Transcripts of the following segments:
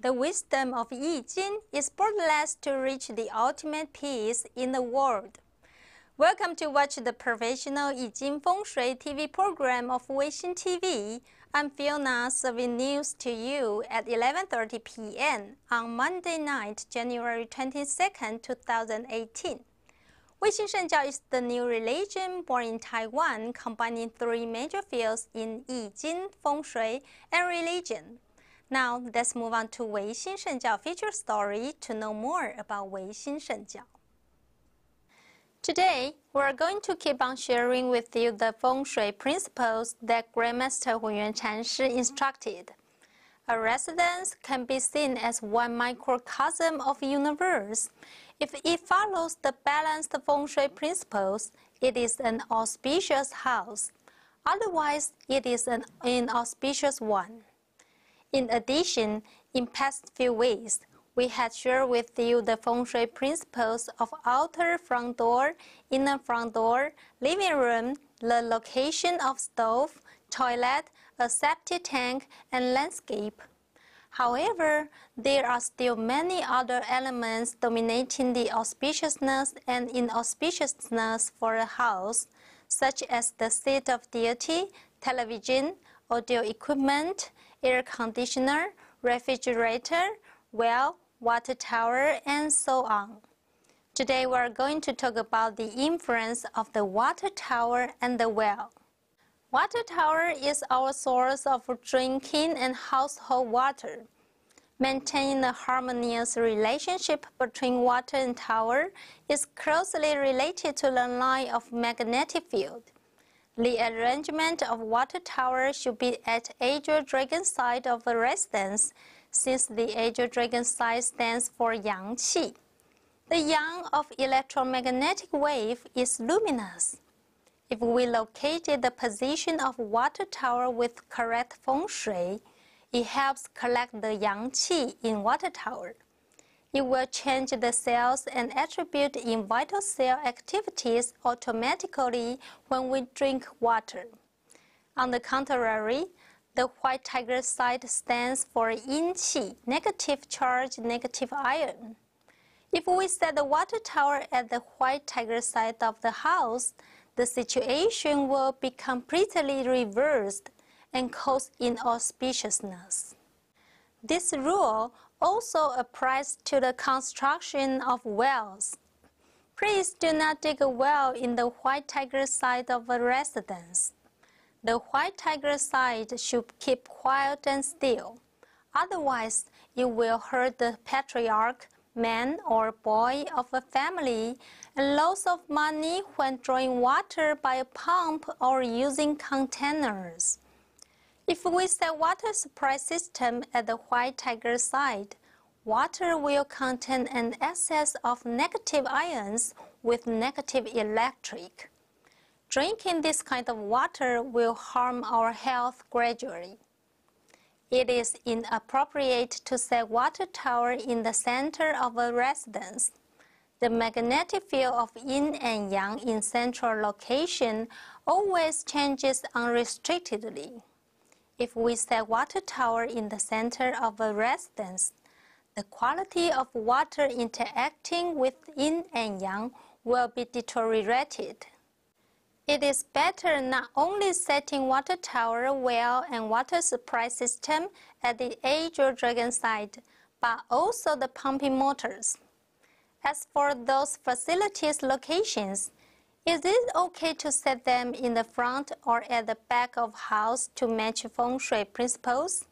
The wisdom of Yi Jing is borderless to reach the ultimate peace in the world. Welcome to watch the professional 易经风水 TV program of Weixin TV. I'm Fiona serving news to you at 11:30 p.m. on Monday night, January 22nd, 2018. Weixin Shengjiao is the new religion born in Taiwan, combining three major fields in 易经, feng shui, and religion. Now, let's move on to Weixin Shengjiao feature story to know more about Weixin Shengjiao. Today, we're going to keep on sharing with you the feng shui principles that Grandmaster Hunyuan Chanshi instructed. A residence can be seen as one microcosm of the universe. If it follows the balanced feng shui principles, it is an auspicious house. Otherwise, it is an inauspicious one. In addition, in past few weeks, we had shared with you the feng shui principles of outer front door, inner front door, living room, the location of stove, toilet, a septic tank, and landscape. However, there are still many other elements dominating the auspiciousness and inauspiciousness for a house, such as the seat of deity, television, audio equipment, air conditioner, refrigerator, well, water tower, and so on. Today we are going to talk about the influence of the water tower and the well. Water tower is our source of drinking and household water. Maintaining a harmonious relationship between water and tower is closely related to the line of magnetic field. The arrangement of water tower should be at Angel Dragon side of a residence, since the Angel Dragon side stands for Yang Qi. The yang of electromagnetic wave is luminous. If we located the position of water tower with correct feng shui, it helps collect the yang qi in water tower. It will change the cells and attribute in vital cell activities automatically when we drink water. On the contrary, the white tiger side stands for yin qi, negative charge, negative iron. If we set the water tower at the white tiger side of the house, the situation will be completely reversed and cause inauspiciousness. This rule also applies to the construction of wells. Please do not dig a well in the white tiger side of a residence. The white tiger side should keep quiet and still. Otherwise, it will hurt the patriarch, man or boy of a family, and loss of money when drawing water by a pump or using containers. If we set water supply system at the white tiger side, water will contain an excess of negative ions with negative electric. Drinking this kind of water will harm our health gradually. It is inappropriate to set water tower in the center of a residence. The magnetic field of yin and yang in central location always changes unrestrictedly. If we set water tower in the center of a residence, the quality of water interacting with yin and yang will be deteriorated. It is better not only setting water tower, well, and water supply system at the Angel Dragon side, but also the pumping motors. As for those facilities locations, is it okay to set them in the front or at the back of house to match feng shui principles?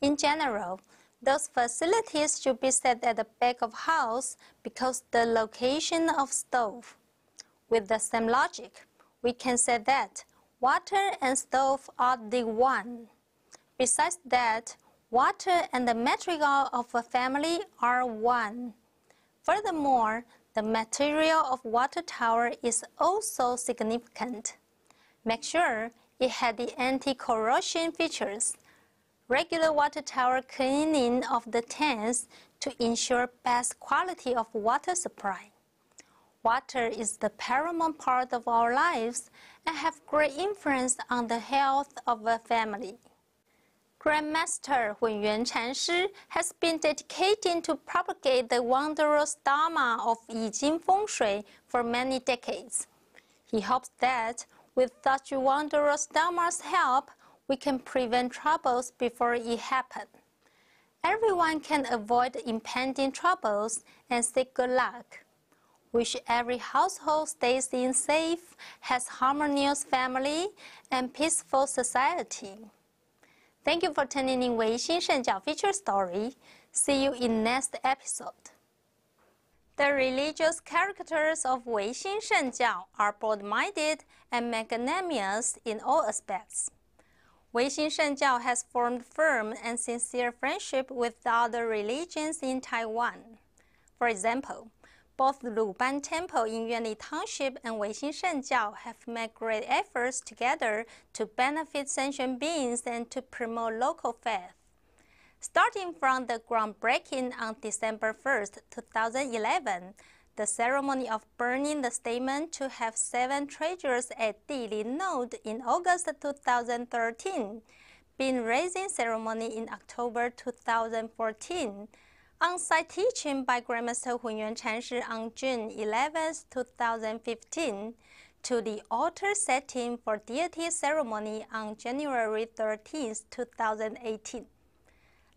In general, those facilities should be set at the back of house because the location of stove. With the same logic, we can say that water and stove are the one. Besides that, water and the material of a family are one. Furthermore, the material of water tower is also significant. Make sure it had the anti-corrosion features. Regular water tower cleaning of the tanks to ensure best quality of water supply. Water is the paramount part of our lives and have great influence on the health of a family. Grandmaster Hunyuan Chanshi has been dedicated to propagate the wondrous Dharma of Yijing Feng Shui for many decades. He hopes that, with such wondrous Dharma's help, we can prevent troubles before it happens. Everyone can avoid impending troubles and seek good luck. Wish every household stays in safe, has harmonious family, and peaceful society. Thank you for tuning in Weixin Shengjiao feature story. See you in next episode. The religious characters of Weixin Shengjiao are broad-minded and magnanimous in all aspects. Weixin Shengjiao has formed firm and sincere friendship with other religions in Taiwan. For example, both Luban Temple in Yuanli Township and Weixin Shengjiao have made great efforts together to benefit sentient beings and to promote local faith. Starting from the groundbreaking on December 1, 2011, the ceremony of burning the statement to have 7 treasures at Dilin Node in August 2013, bean raising ceremony in October 2014, on-site teaching by Grandmaster Hunyuan Chanshi on June 11, 2015, to the altar setting for deity ceremony on January 13, 2018.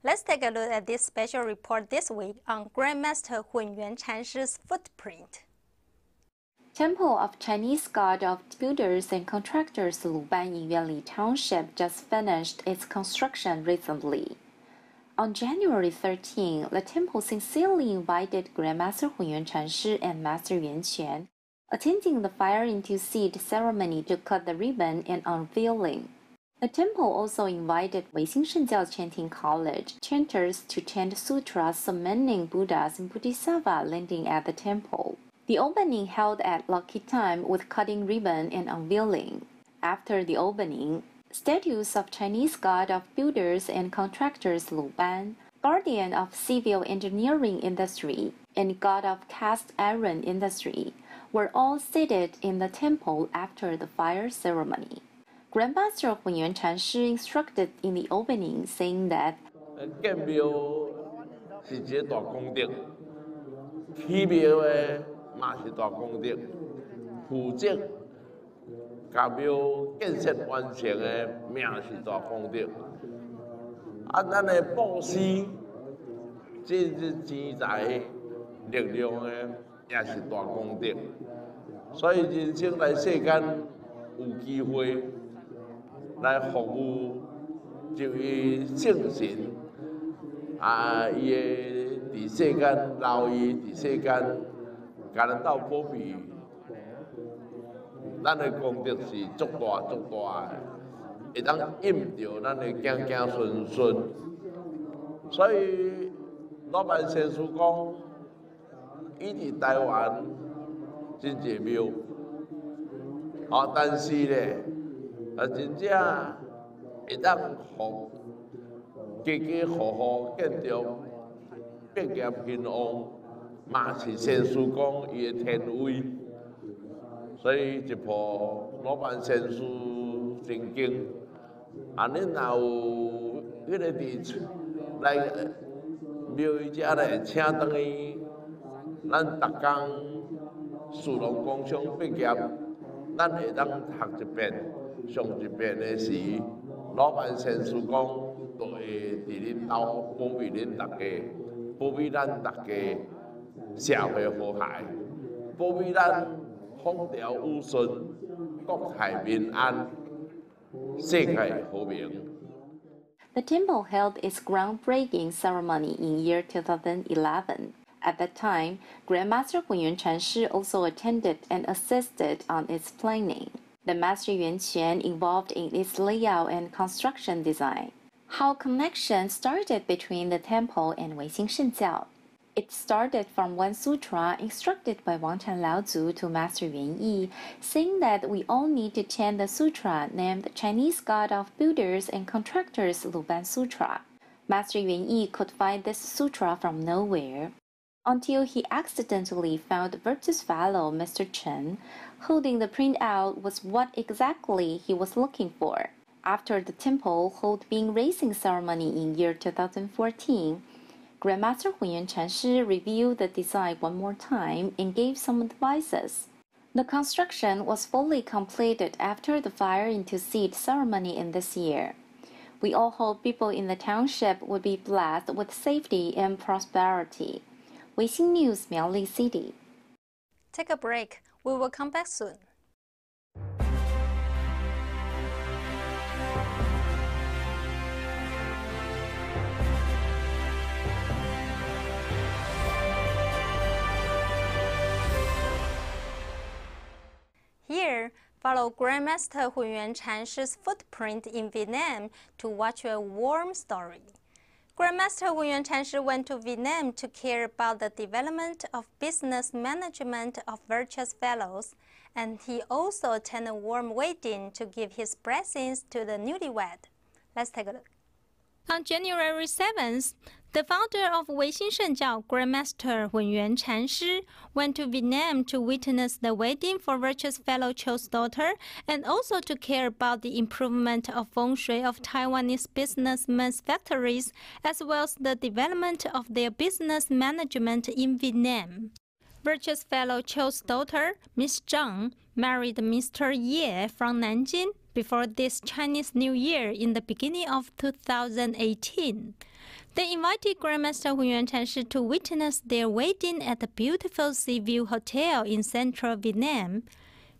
Let's take a look at this special report this week on Grandmaster Hunyuan Chanshi's footprint. Temple of Chinese God of Builders and Contractors Luban in Yuanli Township just finished its construction recently. On January 13, the temple sincerely invited Grandmaster Hunyuan Chanshi and Master Yuanquan, attending the fire into seed ceremony to cut the ribbon and unveiling. The temple also invited Weixin Shengjiao Chanting College chanters to chant sutras summoning Buddhas and Bodhisattva landing at the temple. The opening held at lucky time with cutting ribbon and unveiling. After the opening, statues of Chinese God of Builders and Contractors Luban, guardian of civil engineering industry, and God of cast iron industry, were all seated in the temple after the fire ceremony. Grandmaster Hunyuan Chanshi instructed in the opening, saying that建庙是一个大功德，起庙的嘛是大功德，负责甲庙建设完成的命是大功德。咱的布施，这钱财力量的也是大功德。所以人生来世间有机会来服务这位圣神，伊会伫世间留伊伫世间，甲咱斗保庇。咱的功德是足大足大的，会当应着咱的子子孙孙。所以老板先师讲，伊伫台湾真济庙，但是咧，真正会当互家家户户建筑百业兴旺，嘛是先师讲伊的天威。所以一部老板先师真经，恁若有迄个伫来庙宇遮咧，请转去，咱逐工事农工商毕业，咱会当读一遍、上一遍的时，老板先师讲，就会伫恁兜保庇恁大家，保庇咱大家社会和谐，保庇咱风调雨顺，国泰民安，世界和平。the temple held its groundbreaking ceremony in year 2011. At that time, Grandmaster Hunyuan Chanshi also attended and assisted on its planning. The Master Yuanquan involved in its layout and construction design. How connection started between the temple and Weixin Shengjiao. It started from one sutra instructed by Wangchan Laozu to Master Yuan Yi, saying that we all need to chant the sutra named Chinese God of Builders and Contractors Luban Sutra. Master Yuan Yi could find this sutra from nowhere, until he accidentally found Virtue's fellow Mr. Chen. Holding the printout was what exactly he was looking for. After the temple held being raising ceremony in year 2014, Grandmaster Hunyuan Chanshi reviewed the design one more time and gave some advices. The construction was fully completed after the fire into seed ceremony in this year. We all hope people in the township would be blessed with safety and prosperity. Weixin News, Miaoli City. Take a break. We will come back soon. Here, follow Grandmaster Hunyuan Chanshi's footprint in Vietnam to watch a warm story. Grandmaster Hunyuan Chanshi went to Vietnam to care about the development of business management of virtuous fellows, and he also attended a warm wedding to give his blessings to the newlywed. Let's take a look. On January 7th, the founder of Weixin Shengjiao, Grandmaster Hunyuan Chanshi, went to Vietnam to witness the wedding for virtuous fellow Chou's daughter and also to care about the improvement of feng shui of Taiwanese businessmen's factories as well as the development of their business management in Vietnam. Virtuous fellow Chou's daughter, Miss Zhang, married Mr. Ye from Nanjing before this Chinese New Year in the beginning of 2018. They invited Grandmaster Hunyuan Chanshi to witness their wedding at the beautiful Sea View Hotel in central Vietnam.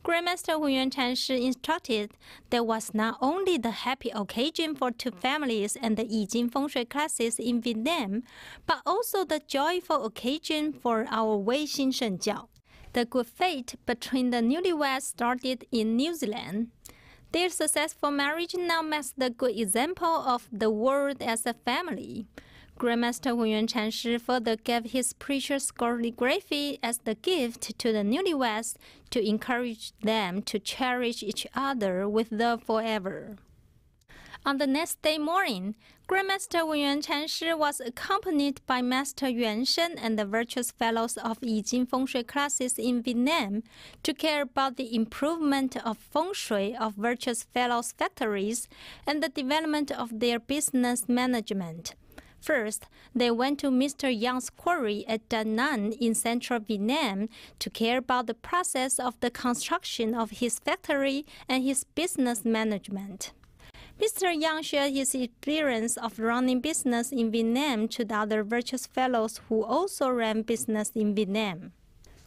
Grandmaster Hunyuan Chanshi instructed there was not only the happy occasion for two families and the Yijing feng shui classes in Vietnam, but also the joyful occasion for our Weixin Shengjiao. The good fate between the newlyweds started in New Zealand. Their successful marriage now makes the good example of the world as a family. Grandmaster Hunyuan Chanshi further gave his precious calligraphy as the gift to the newlyweds to encourage them to cherish each other with love forever. On the next day morning, Grandmaster Hunyuan Chanshi was accompanied by Master Yuan Shen and the virtuous fellows of Yijing feng shui classes in Vietnam to care about the improvement of feng shui of virtuous fellows' factories and the development of their business management. First, they went to Mr. Yang's quarry at Da Nang in central Vietnam to care about the process of the construction of his factory and his business management. Mr. Yang shared his experience of running business in Vietnam to the other virtuous fellows who also ran business in Vietnam.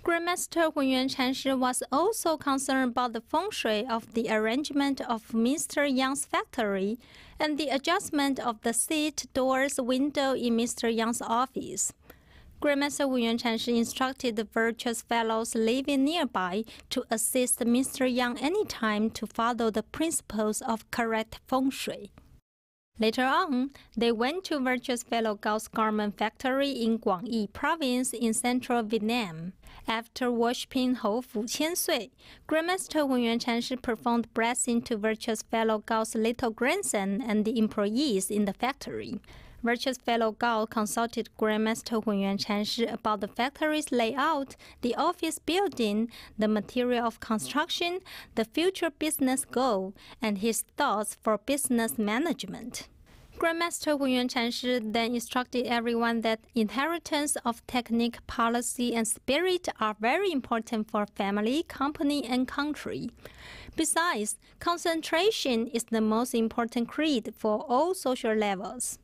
Grandmaster Hunyuan Chanshi was also concerned about the feng shui of the arrangement of Mr. Yang's factory and the adjustment of the seat, doors, window in Mr. Yang's office. Grandmaster Hunyuan Chanshi instructed the virtuous fellows living nearby to assist Mr. Yang anytime to follow the principles of correct feng shui. Later on, they went to virtuous fellow Gao's garment factory in Quảng Trị province in central Vietnam. After worshipping Hou Fu Qian Sui, Grandmaster Hunyuan Chanshi performed blessing to virtuous fellow Gao's little grandson and the employees in the factory. Virtuous fellow Gao consulted Grandmaster Hunyuan Chanshi about the factory's layout, the office building, the material of construction, the future business goal, and his thoughts for business management. Grandmaster Hunyuan Chanshi then instructed everyone that inheritance of technique, policy, and spirit are very important for family, company, and country. Besides, concentration is the most important creed for all social levels.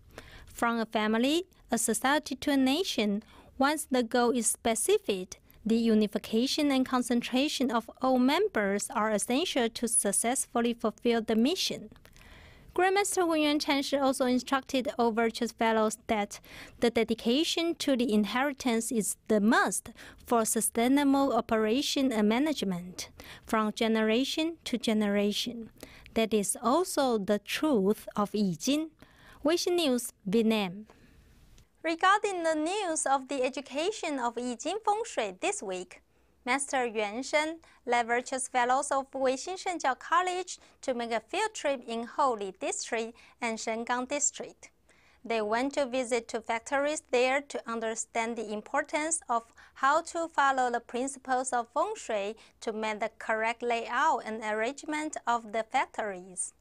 From a family, a society to a nation, once the goal is specific, the unification and concentration of all members are essential to successfully fulfill the mission. Grandmaster Hunyuan Chanshi also instructed all virtuous fellows that the dedication to the inheritance is the must for sustainable operation and management, from generation to generation. That is also the truth of Yijing. Weixin News, Vietnam. Regarding the news of the education of Yijing Feng Shui this week, Master Yuan Shen led virtuous fellows of Weixin Shengjiao College to make a field trip in Houli District and Shengang District. They went to visit two factories there to understand the importance of how to follow the principles of Feng Shui to make the correct layout and arrangement of the factories.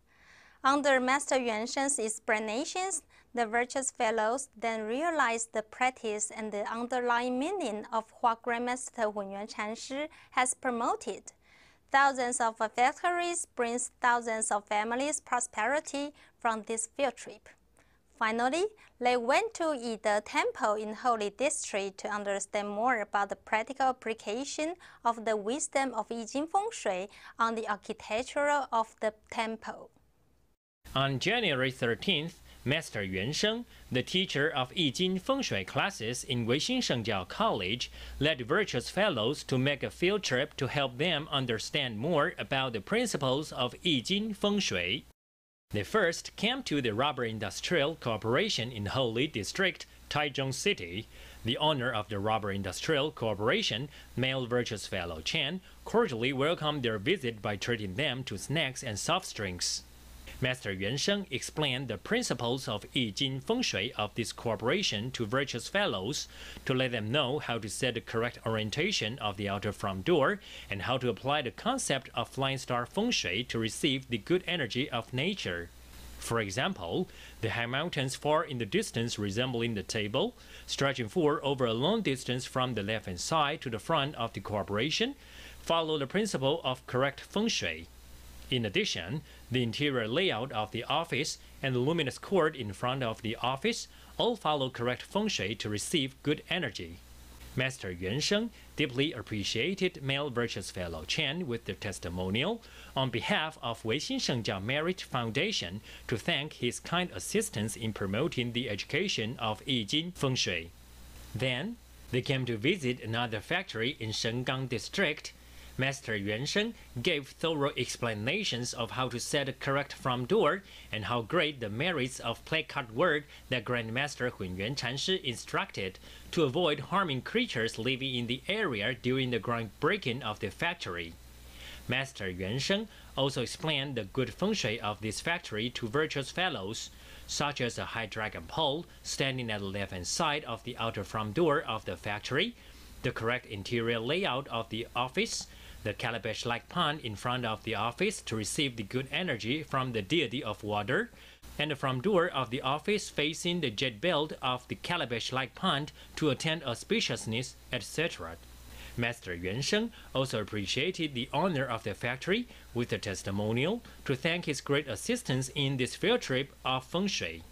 Under Master Yuan Sheng's explanations, the virtuous fellows then realized the practice and the underlying meaning of what Grandmaster Hunyuan Chanshi has promoted. Thousands of factories bring thousands of families prosperity from this field trip. Finally, they went to Yide Temple in Holy District to understand more about the practical application of the wisdom of Yi Jing Feng Shui on the architecture of the temple. On January 13th, Master Yuan Sheng, the teacher of Yi Jing Feng Shui classes in Weixin Shengjiao College, led virtuous fellows to make a field trip to help them understand more about the principles of Yi Jing Feng Shui. They first came to the Rubber Industrial Corporation in Holy District, Taichung City. The owner of the Rubber Industrial Corporation, male virtuous fellow Chen, cordially welcomed their visit by treating them to snacks and soft drinks. Master Yuan Sheng explained the principles of Yi Jing Feng Shui of this corporation to virtuous fellows to let them know how to set the correct orientation of the outer front door and how to apply the concept of flying star feng shui to receive the good energy of nature. For example, the high mountains far in the distance resembling the table, stretching forward over a long distance from the left-hand side to the front of the corporation, follow the principle of correct feng shui. In addition, the interior layout of the office and the luminous court in front of the office all follow correct feng shui to receive good energy. Master Yuan Sheng deeply appreciated male virtuous fellow Chen with the testimonial on behalf of Weixin Shengjiao Merit Foundation to thank his kind assistance in promoting the education of Yi Jing Feng Shui. Then, they came to visit another factory in Shengang District. Master Yuan Sheng gave thorough explanations of how to set a correct front door and how great the merits of placard work that Grandmaster Hunyuan Chanshi instructed to avoid harming creatures living in the area during the groundbreaking of the factory. Master Yuan Sheng also explained the good feng shui of this factory to virtuous fellows, such as a high dragon pole standing at the left-hand side of the outer front door of the factory, the correct interior layout of the office, the calabash-like pond in front of the office to receive the good energy from the deity of water, and the front door of the office facing the jet belt of the calabash-like pond to attend auspiciousness, etc. Master Yuan Sheng also appreciated the owner of the factory with a testimonial to thank his great assistance in this field trip of feng shui.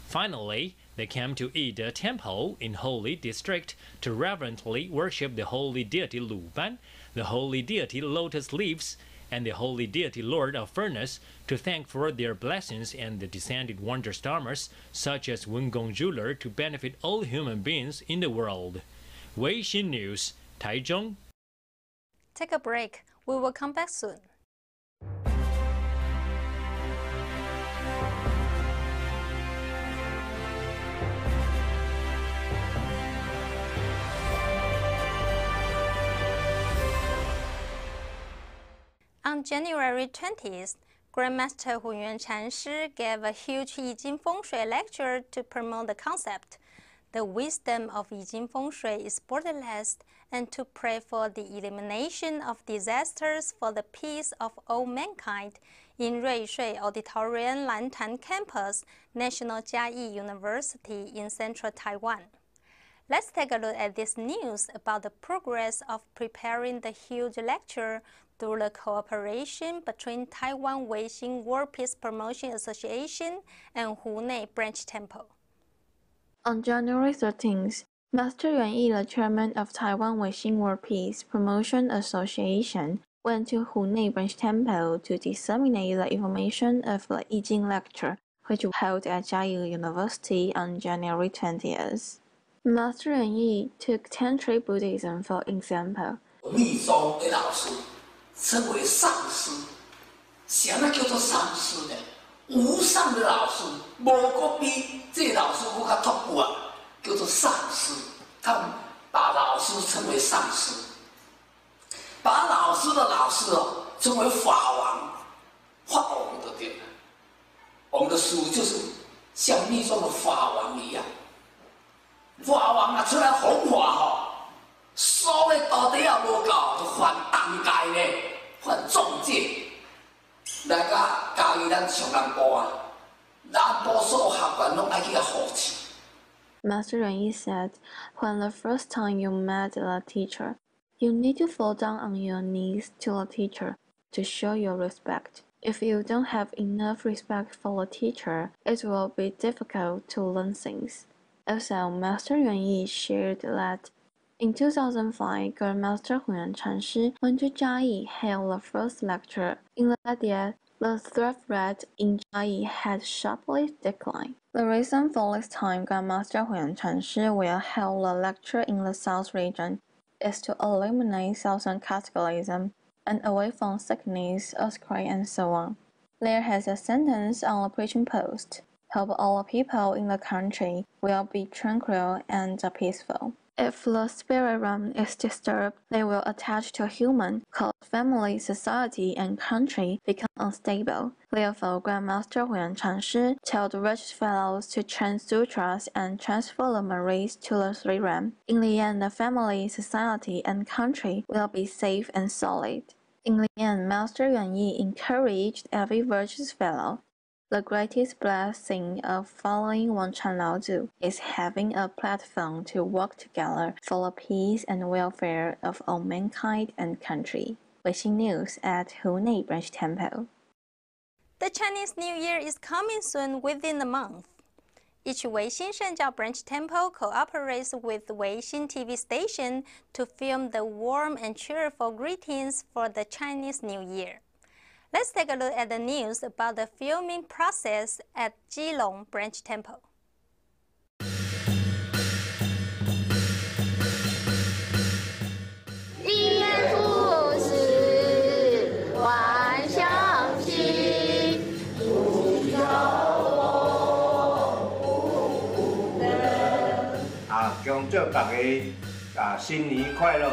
Finally, they came to Yide Temple in Holy District to reverently worship the holy deity Lu Ban, the holy deity Lotus Leaves, and the holy deity Lord of Furnace to thank for their blessings and the descended wonder stars such as Wengong Ruler to benefit all human beings in the world. Weixin News, Taichung. Take a break. We will come back soon. On January 20th, Grandmaster Hunyuan Chanshi gave a huge Yi Jing Feng Shui lecture to promote the concept. The wisdom of Yi Jing Feng Shui is borderless, and to pray for the elimination of disasters for the peace of all mankind in Ruishui Auditorium Lantan Campus, National Jiayi University in central Taiwan. Let's take a look at this news about the progress of preparing the huge lecture through the cooperation between Taiwan Weixin World Peace Promotion Association and Hunei Branch Temple. On January 13th, Master Yuan Yi, the chairman of Taiwan Weixin World Peace Promotion Association, went to Hunei Branch Temple to disseminate the information of the Yi Jing lecture, which was held at Jiayi University on January 20th. Master Yuan Yi took Tantric Buddhism for example. 密宗的老师称为上师，什么叫做上师呢？无上的老师，无个比这老师更加突破啊，叫做上师。他们把老师称为上师，把老师的老师哦称为法王，法王就对了。我们的书就是像密宗的法王一样。 法王啊，出来弘法吼，所谓道德也无够，就犯当界咧，犯重戒，来甲教育咱上人部 Master Yuanyi said, when the first time you met the teacher, you need to fall down on your knees to the teacher to show your respect. If you don't have enough respect for the teacher, it will be difficult to learn things. Also, Master Yuanyi shared that in 2005, Grandmaster Hunyuan Chanshi went to Jiayi held the first lecture. In that year, the thrift rate in Jiayi had sharply declined. The reason for this time Grandmaster Hunyuan Chanshi will hold a lecture in the South region is to eliminate Southern categorism and away from sickness, earthquake, and so on. There has a sentence on the preaching post: "Hope all the people in the country will be tranquil and peaceful." If the spirit realm is disturbed, they will attach to a human, cause family, society, and country become unstable. Therefore, Grandmaster Hunyuan Chanshi told rich fellows to chant sutras and transfer the marines to the three realms. In the end, the family, society, and country will be safe and solid. In the end, Master Yuanyi encouraged every virtuous fellow. The greatest blessing of following Wangchan Laozu is having a platform to work together for the peace and welfare of all mankind and country. Weixin News at Hunei Branch Temple. The Chinese New Year is coming soon within a month. Each Weixin Shengjiao branch temple cooperates with Weixin TV station to film the warm and cheerful greetings for the Chinese New Year. Let's take a look at the news about the filming process at Jilong Branch Temple.恭祝大家新年快乐，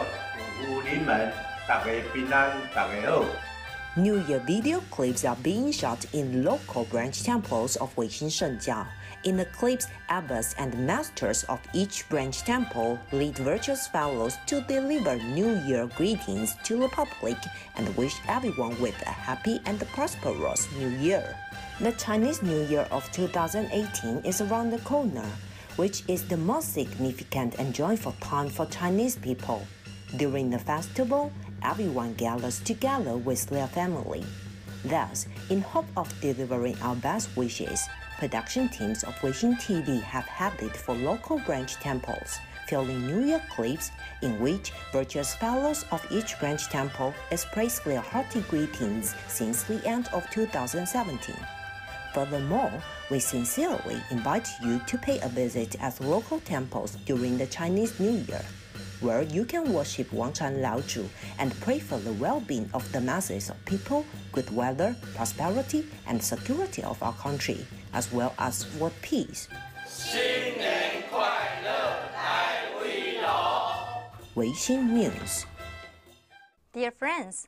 虎临门，大家平安，大家好。New Year video clips are being shot in local branch temples of Weixin Shengjiao. In the clips, abbots and masters of each branch temple lead virtuous fellows to deliver New Year greetings to the public and wish everyone with a happy and prosperous New Year. The Chinese New Year of 2018 is around the corner, which is the most significant and joyful time for Chinese people. During the festival, everyone gathers together with their family. Thus, in hope of delivering our best wishes, production teams of Weixin TV have headed for local branch temples, filming New Year clips in which virtuous fellows of each branch temple express their hearty greetings since the end of 2017. Furthermore, we sincerely invite you to pay a visit at local temples during the Chinese New Year, where you can worship Wangchan Laozu and pray for the well-being of the masses of people, good weather, prosperity, and security of our country, as well as for peace. 新年快乐，来威龙。 Weixin News. Dear friends,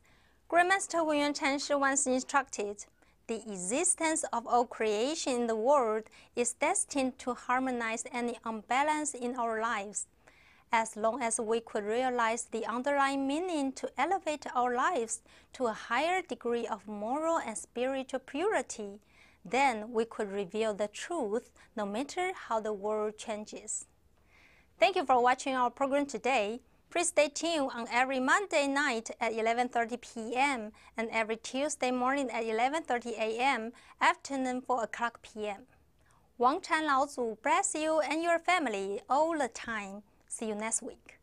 Grandmaster Hunyuan Chanshi once instructed, the existence of all creation in the world is destined to harmonize any unbalance in our lives. As long as we could realize the underlying meaning to elevate our lives to a higher degree of moral and spiritual purity, then we could reveal the truth no matter how the world changes. Thank you for watching our program today. Please stay tuned on every Monday night at 11:30 p.m. and every Tuesday morning at 11:30 a.m., afternoon 4 o'clock p.m. Wangchan Laozu bless you and your family all the time. See you next week.